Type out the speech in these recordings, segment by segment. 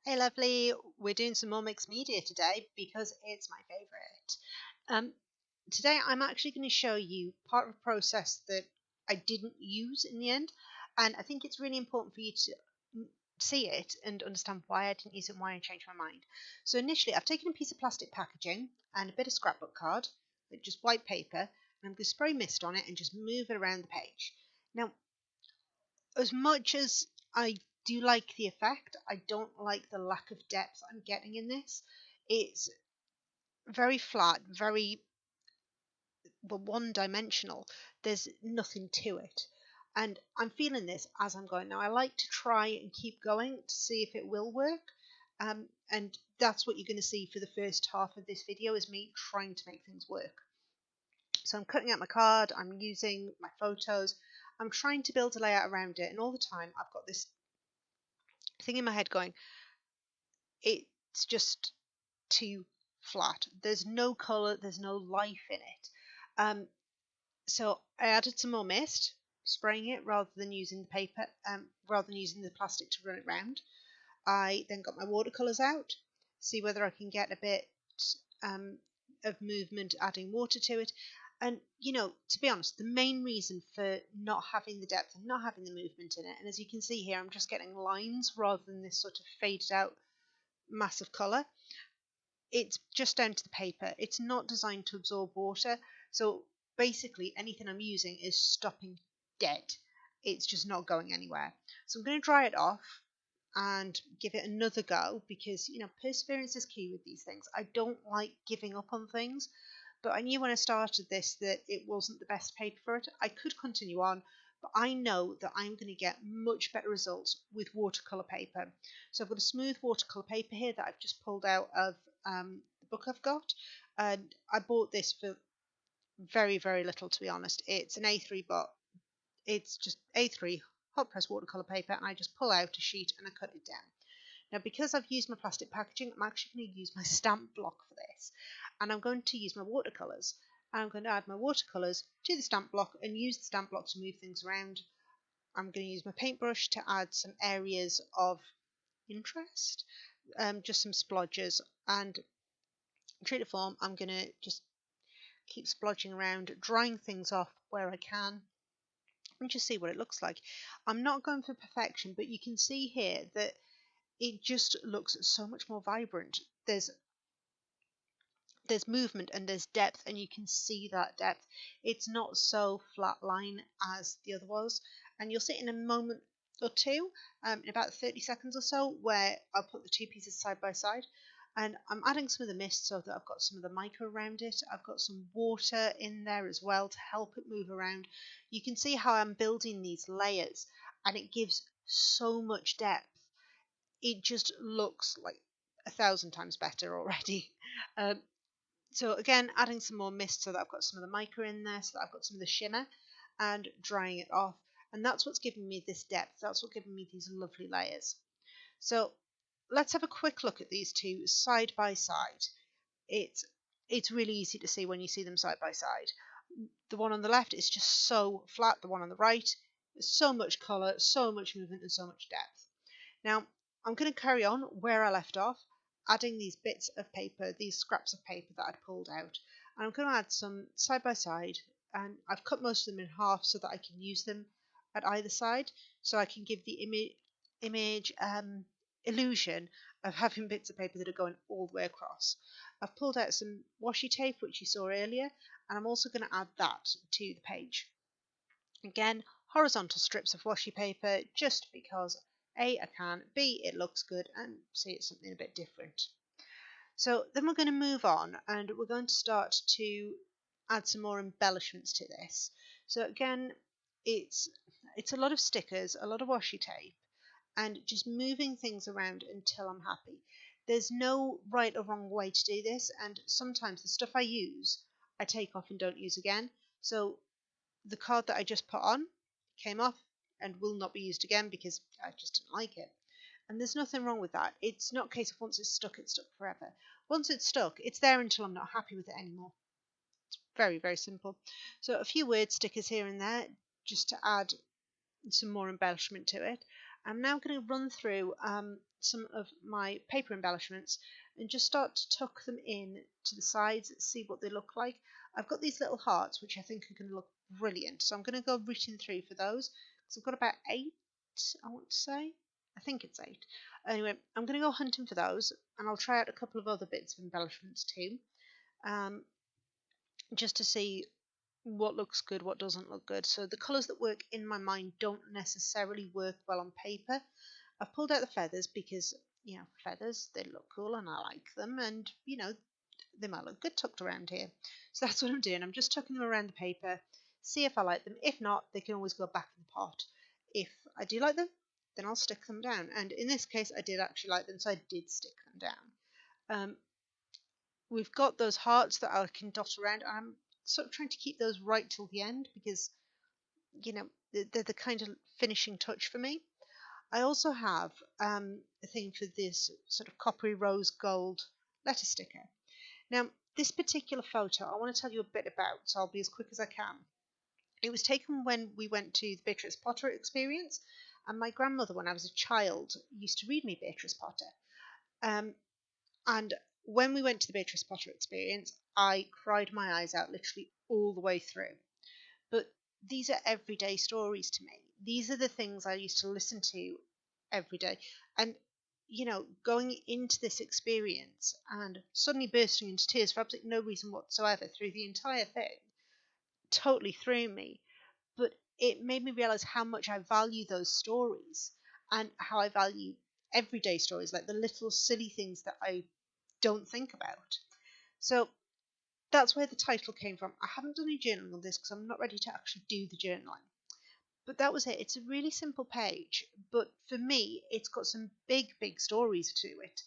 Hey lovely, we're doing some more mixed media today because it's my favourite. Today I'm actually going to show you part of a process that I didn't use in the end, and I think it's really important for you to see it and understand why I didn't use it and why I changed my mind. So initially I've taken a piece of plastic packaging and a bit of scrapbook card, like just white paper, and I'm going to spray mist on it and just move it around the page. Now, as much as I do like the effect, I don't like the lack of depth I'm getting in this. It's very flat, very one dimensional. There's nothing to it. And I'm feeling this as I'm going. Now, I like to try and keep going to see if it will work. And that's what you're going to see for the first half of this video is me trying to make things work. So I'm cutting out my card, I'm using my photos, I'm trying to build a layout around it, and all the time I've got this thing in my head going, it's just too flat. There's no colour, there's no life in it. So I added some more mist, spraying it rather than using the paper, rather than using the plastic to run it round. I then got my watercolours out, see whether I can get a bit um, of movement, adding water to it. And to be honest, the main reason for not having the depth and not having the movement in it, and as you can see here, I'm just getting lines rather than this sort of faded out mass of colour. It's just down to the paper. It's not designed to absorb water. So basically anything I'm using is stopping dead. It's just not going anywhere. So I'm going to dry it off and give it another go because, perseverance is key with these things. I don't like giving up on things, but I knew when I started this that it wasn't the best paper for it. I could continue on, but I know that I'm going to get much better results with watercolour paper. So I've got a smooth watercolour paper here that I've just pulled out of the book I've got, and I bought this for very, very little, to be honest. It's an A3, but it's just A3 hot press watercolour paper, and I just pull out a sheet and I cut it down. Now, because I've used my plastic packaging, I'm actually going to use my stamp block for this, and I'm going to use my watercolours. I'm going to add my watercolours to the stamp block and use the stamp block to move things around. I'm going to use my paintbrush to add some areas of interest, just some splodges, and true to form, I'm going to just keep splodging around, drying things off where I can, and just see what it looks like. I'm not going for perfection, but you can see here that it just looks so much more vibrant. There's movement and there's depth, and you can see that depth. It's not so flat line as the other was, and you'll see it in a moment or two, in about 30 seconds or so, where I'll put the two pieces side by side. And I'm adding some of the mist so that I've got some of the mica around it. I've got some water in there as well to help it move around. You can see how I'm building these layers, and it gives so much depth. It just looks like 1,000 times better already. Um, so again, adding some more mist so that I've got some of the mica in there, so that I've got some of the shimmer, and drying it off. And that's what's giving me this depth. That's what's giving me these lovely layers. So let's have a quick look at these two side by side. It's really easy to see when you see them side by side. The one on the left is just so flat. The one on the right, there's so much colour, so much movement, and so much depth. Now, I'm going to carry on where I left off, adding these bits of paper, these scraps of paper that I'd pulled out. And I'm going to add some side by side, and I've cut most of them in half so that I can use them at either side, so I can give the image illusion of having bits of paper that are going all the way across. I've pulled out some washi tape, which you saw earlier, and I'm also going to add that to the page. Again, horizontal strips of washi paper, just because A, I can, B, it looks good, and C, it's something a bit different. So then we're going to move on, and we're going to start to add some more embellishments to this. So again, it's a lot of stickers, a lot of washi tape, and just moving things around until I'm happy. There's no right or wrong way to do this, and sometimes the stuff I use, I take off and don't use again. So the card that I just put on came off and will not be used again because I just didn't like it. And there's nothing wrong with that. It's not a case of once it's stuck forever. Once it's stuck, it's there until I'm not happy with it anymore. It's very, very simple. So a few word stickers here and there just to add some more embellishment to it. I'm now going to run through some of my paper embellishments and just start to tuck them in to the sides, see what they look like. I've got these little hearts which I think are going to look brilliant, so I'm going to go rooting through for those because I've got about 8, I want to say. I think it's 8. Anyway, I'm going to go hunting for those, and I'll try out a couple of other bits of embellishments too, um, just to see what looks good, what doesn't look good. So the colours that work in my mind don't necessarily work well on paper. I've pulled out the feathers because, feathers, they look cool and I like them, and, they might look good tucked around here. So that's what I'm doing. I'm just tucking them around the paper, see if I like them. If not, they can always go back in the pot. If I do like them, then I'll stick them down. And in this case, I did actually like them, so I did stick them down. We've got those hearts that I can dot around. I'm sort of trying to keep those right till the end because, they're the kind of finishing touch for me. I also have a thing for this sort of coppery rose gold letter sticker. Now, this particular photo I want to tell you a bit about, so I'll be as quick as I can. It was taken when we went to the Beatrice Potter experience, and my grandmother, when I was a child, used to read me Beatrice Potter. And when we went to the Beatrice Potter experience, I cried my eyes out literally all the way through. But these are everyday stories to me. These are the things I used to listen to every day. And, going into this experience and suddenly bursting into tears for absolutely no reason whatsoever through the entire thing totally threw me. But it made me realize how much I value those stories and how I value everyday stories, like the little silly things that I don't think about. So that's where the title came from. I haven't done any journaling on this because I'm not ready to actually do the journaling. But that was it. It's a really simple page, but for me, it's got some big, big stories to it.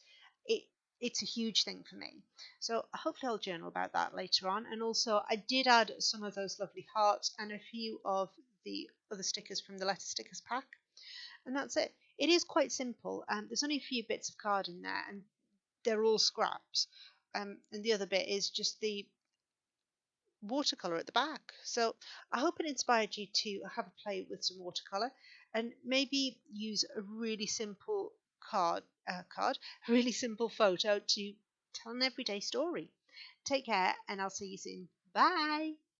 It's a huge thing for me. So hopefully I'll journal about that later on. And also, I did add some of those lovely hearts and a few of the other stickers from the letter stickers pack. And that's it. It is quite simple. There's only a few bits of card in there, and they're all scraps. And the other bit is just the watercolor at the back. So I hope it inspired you to have a play with some watercolor and maybe use a really simple a really simple photo to tell an everyday story. Take care, and I'll see you soon. Bye.